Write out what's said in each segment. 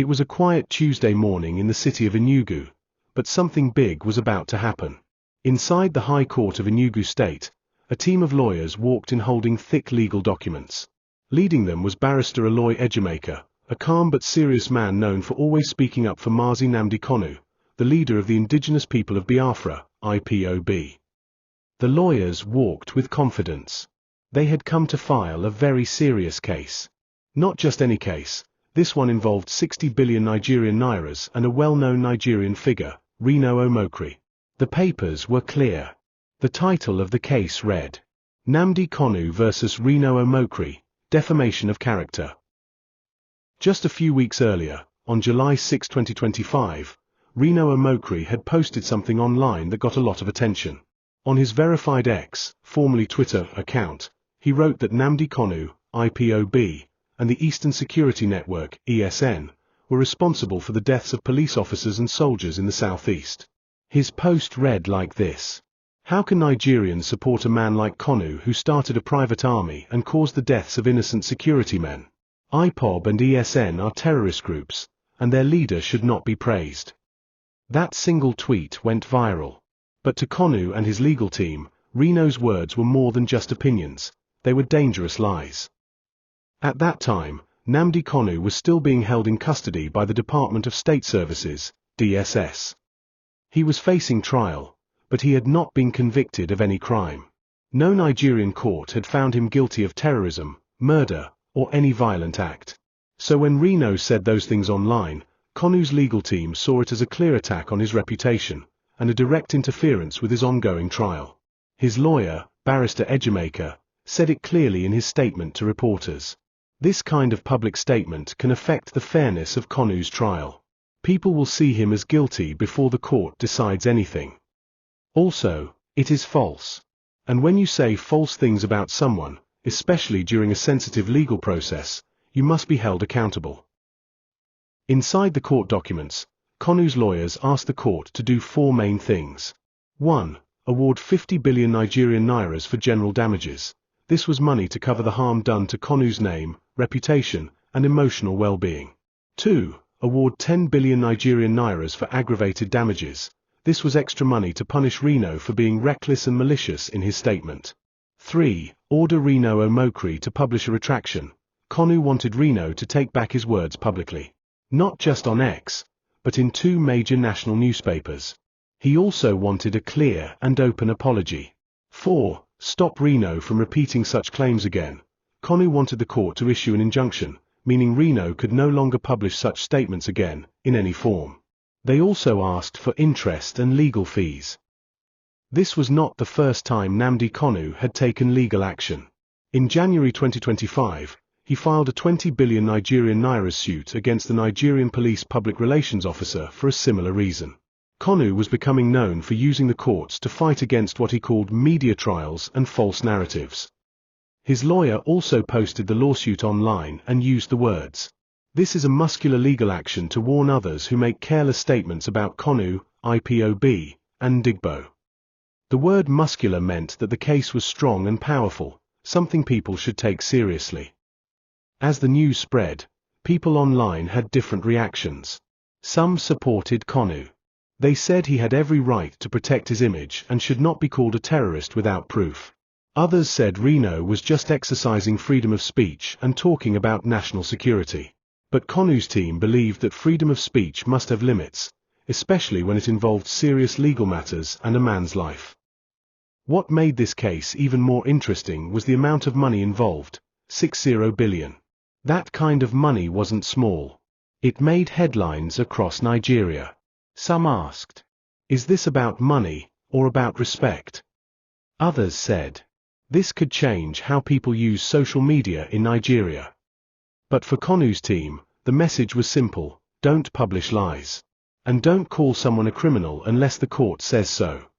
It was a quiet Tuesday morning in the city of Enugu, but something big was about to happen. Inside the High Court of Enugu State, a team of lawyers walked in holding thick legal documents. Leading them was barrister Aloy Ejimeka, a calm but serious man known for always speaking up for Mazi Nnamdi Kanu, the leader of the indigenous people of Biafra, IPOB. The lawyers walked with confidence. They had come to file a very serious case. Not just any case. This one involved 60 billion Nigerian nairas and a well-known Nigerian figure, Renor Omokri. The papers were clear. The title of the case read, Nnamdi Kanu vs. Renor Omokri, Defamation of Character. Just a few weeks earlier, on July 6, 2025, Renor Omokri had posted something online that got a lot of attention. On his verified X, formerly Twitter, account, he wrote that Nnamdi Kanu, IPOB, and the Eastern Security Network, ESN, were responsible for the deaths of police officers and soldiers in the southeast. His post read like this. How can Nigerians support a man like Kanu who started a private army and caused the deaths of innocent security men? IPOB and ESN are terrorist groups, and their leader should not be praised. That single tweet went viral. But to Kanu and his legal team, Renor's words were more than just opinions, they were dangerous lies. At that time, Nnamdi Kanu was still being held in custody by the Department of State Services, DSS. He was facing trial, but he had not been convicted of any crime. No Nigerian court had found him guilty of terrorism, murder, or any violent act. So when Renor said those things online, Kanu's legal team saw it as a clear attack on his reputation, and a direct interference with his ongoing trial. His lawyer, barrister Ejimeka, said it clearly in his statement to reporters. This kind of public statement can affect the fairness of Kanu's trial. People will see him as guilty before the court decides anything. Also, it is false. And when you say false things about someone, especially during a sensitive legal process, you must be held accountable. Inside the court documents, Kanu's lawyers asked the court to do 4 main things. 1. Award 50 billion Nigerian nairas for general damages. This was money to cover the harm done to Kanu's name, reputation, and emotional well-being. 2. Award 10 billion Nigerian nairas for aggravated damages. This was extra money to punish Renor for being reckless and malicious in his statement. 3. Order Renor Omokri to publish a retraction. Kanu wanted Renor to take back his words publicly. Not just on X, but in 2 major national newspapers. He also wanted a clear and open apology. 4. Stop Renor from repeating such claims again. Kanu wanted the court to issue an injunction, meaning Renor could no longer publish such statements again, in any form. They also asked for interest and legal fees. This was not the first time Nnamdi Kanu had taken legal action. In January 2025, he filed a 20 billion Nigerian naira suit against the Nigerian police public relations officer for a similar reason. Kanu was becoming known for using the courts to fight against what he called media trials and false narratives. His lawyer also posted the lawsuit online and used the words, "This is a muscular legal action to warn others who make careless statements about Kanu, IPOB, and Ndigbo." The word muscular meant that the case was strong and powerful, something people should take seriously. As the news spread, people online had different reactions. Some supported Kanu. They said he had every right to protect his image and should not be called a terrorist without proof. Others said Renor was just exercising freedom of speech and talking about national security. But Kanu's team believed that freedom of speech must have limits, especially when it involved serious legal matters and a man's life. What made this case even more interesting was the amount of money involved, 60 billion. That kind of money wasn't small. It made headlines across Nigeria. Some asked, is this about money, or about respect? Others said, this could change how people use social media in Nigeria. But for Kanu's team, the message was simple: don't publish lies. And don't call someone a criminal unless the court says so.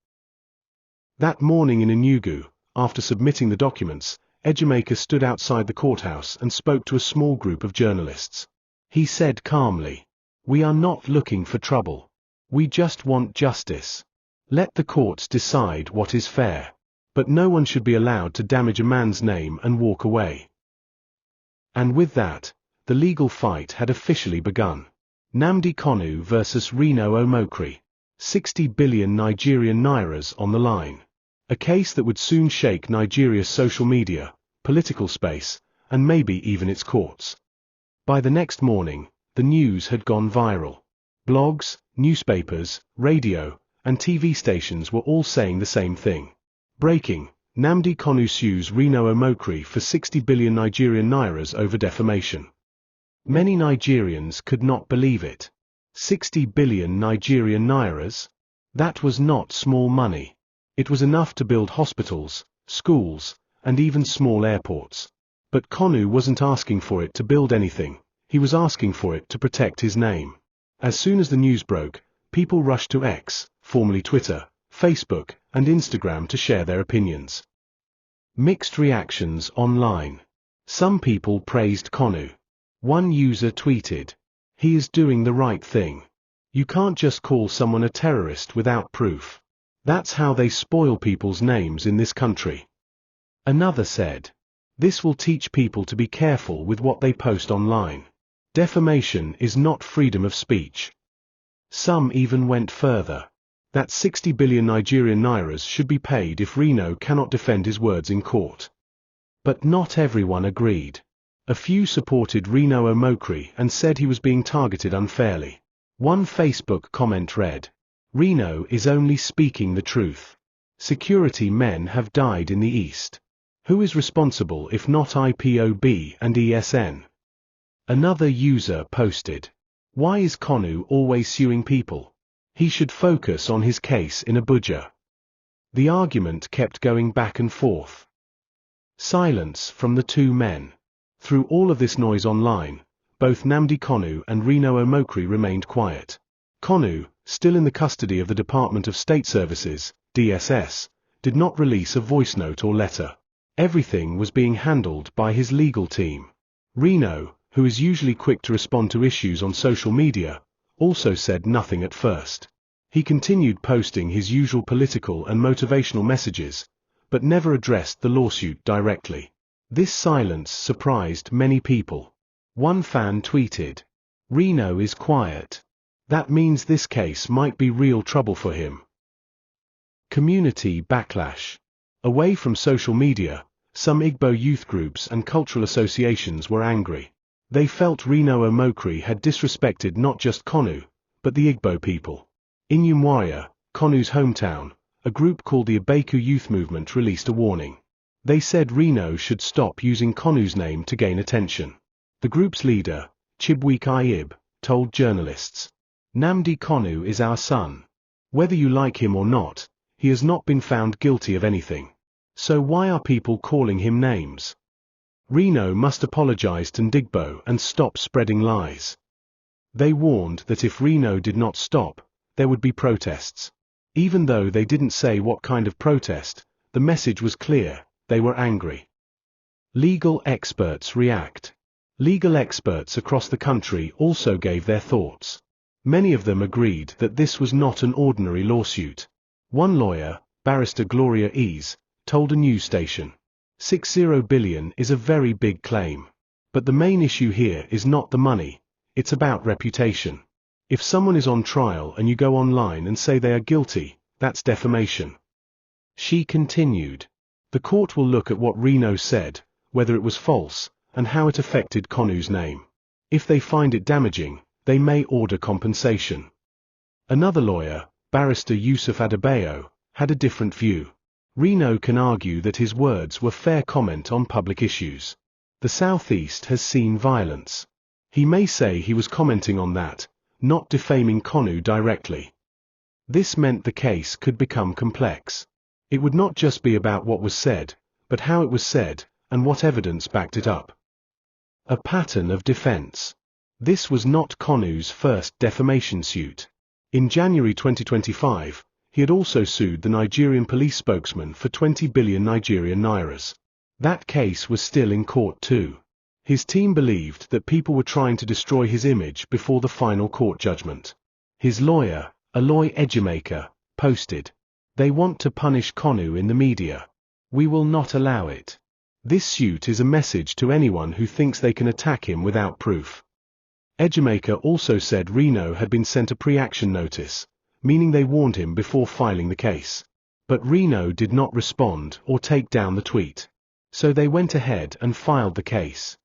That morning in Enugu, after submitting the documents, Ejimeka stood outside the courthouse and spoke to a small group of journalists. He said calmly, "We are not looking for trouble. We just want justice. Let the courts decide what is fair. But no one should be allowed to damage a man's name and walk away." And with that, the legal fight had officially begun. Nnamdi Kanu vs Renor Omokri. 60 billion Nigerian nairas on the line. A case that would soon shake Nigeria's social media, political space, and maybe even its courts. By the next morning, the news had gone viral. Blogs, newspapers, radio, and TV stations were all saying the same thing. Breaking: Nnamdi Kanu sues Renor Omokri for 60 billion Nigerian nairas over defamation. Many Nigerians could not believe it. 60 billion Nigerian nairas? That was not small money. It was enough to build hospitals, schools, and even small airports. But Kanu wasn't asking for it to build anything, he was asking for it to protect his name. As soon as the news broke, people rushed to X, formerly Twitter, Facebook, and Instagram to share their opinions. Mixed reactions online. Some people praised Kanu. One user tweeted, "He is doing the right thing. You can't just call someone a terrorist without proof. That's how they spoil people's names in this country." Another said, "This will teach people to be careful with what they post online. Defamation is not freedom of speech." Some even went further. That 60 billion Nigerian nairas should be paid if Renor cannot defend his words in court. But not everyone agreed. A few supported Renor Omokri and said he was being targeted unfairly. One Facebook comment read, "Renor is only speaking the truth. Security men have died in the East. Who is responsible if not IPOB and ESN?" Another user posted, "Why is Kanu always suing people? He should focus on his case in Abuja." The argument kept going back and forth. Silence from the two men. Through all of this noise online, both Nnamdi Kanu and Renor Omokri remained quiet. Kanu, still in the custody of the Department of State Services, DSS, did not release a voice note or letter. Everything was being handled by his legal team. Renor, who is usually quick to respond to issues on social media, also said nothing at first. He continued posting his usual political and motivational messages, but never addressed the lawsuit directly. This silence surprised many people. One fan tweeted, "Renor is quiet. That means this case might be real trouble for him." Community backlash. Away from social media, some Igbo youth groups and cultural associations were angry. They felt Renor Omokri had disrespected not just Kanu, but the Igbo people. In Umuahia, Kanu's hometown, a group called the Abeku Youth Movement released a warning. They said Renor should stop using Kanu's name to gain attention. The group's leader, Chibuike Iyib, told journalists, "Nnamdi Kanu is our son. Whether you like him or not, he has not been found guilty of anything. So why are people calling him names? Renor must apologize to Ndigbo and stop spreading lies." They warned that if Renor did not stop, there would be protests. Even though they didn't say what kind of protest, the message was clear: they were angry. Legal experts react. Legal experts across the country also gave their thoughts. Many of them agreed that this was not an ordinary lawsuit. One lawyer, Barrister Gloria Ease, told a news station, 60 billion is a very big claim. But the main issue here is not the money, it's about reputation. If someone is on trial and you go online and say they are guilty, that's defamation. She continued, "The court will look at what Renor said, whether it was false, and how it affected Kanu's name. If they find it damaging, they may order compensation." Another lawyer, Barrister Yusuf Adebayo, had a different view. Renor can argue that his words were fair comment on public issues. The Southeast has seen violence. He may say he was commenting on that, not defaming Kanu directly. This meant the case could become complex. It would not just be about what was said, but how it was said, and what evidence backed it up. A pattern of defense. This was not Kanu's first defamation suit. In January 2025, he had also sued the Nigerian police spokesman for 20 billion Nigerian nairas. That case was still in court too. His team believed that people were trying to destroy his image before the final court judgment. His lawyer, Aloy Ejimeka, posted, "They want to punish Kanu in the media. We will not allow it. This suit is a message to anyone who thinks they can attack him without proof." Ejimeka also said Renor had been sent a pre-action notice, meaning they warned him before filing the case. But Renor did not respond or take down the tweet. So they went ahead and filed the case.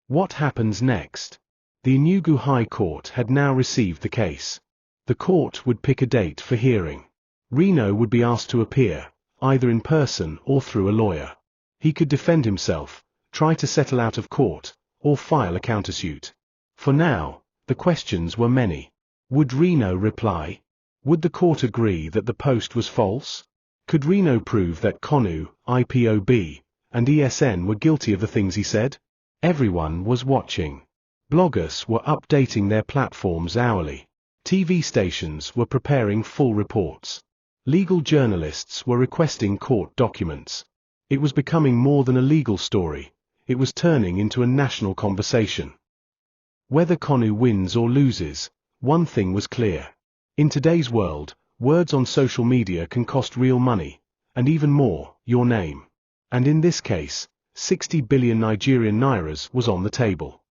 What happens next? The Enugu High Court had now received the case. The court would pick a date for hearing. Renor would be asked to appear, either in person or through a lawyer. He could defend himself, try to settle out of court, or file a countersuit. For now, the questions were many. Would Renor reply? Would the court agree that the post was false? Could Renor prove that Kanu, IPOB, and ESN were guilty of the things he said? Everyone was watching. Bloggers were updating their platforms hourly. TV stations were preparing full reports. Legal journalists were requesting court documents. It was becoming more than a legal story. It was turning into a national conversation. Whether Kanu wins or loses, one thing was clear. In today's world, words on social media can cost real money, and even more, your name. And in this case, 60 billion Nigerian nairas was on the table.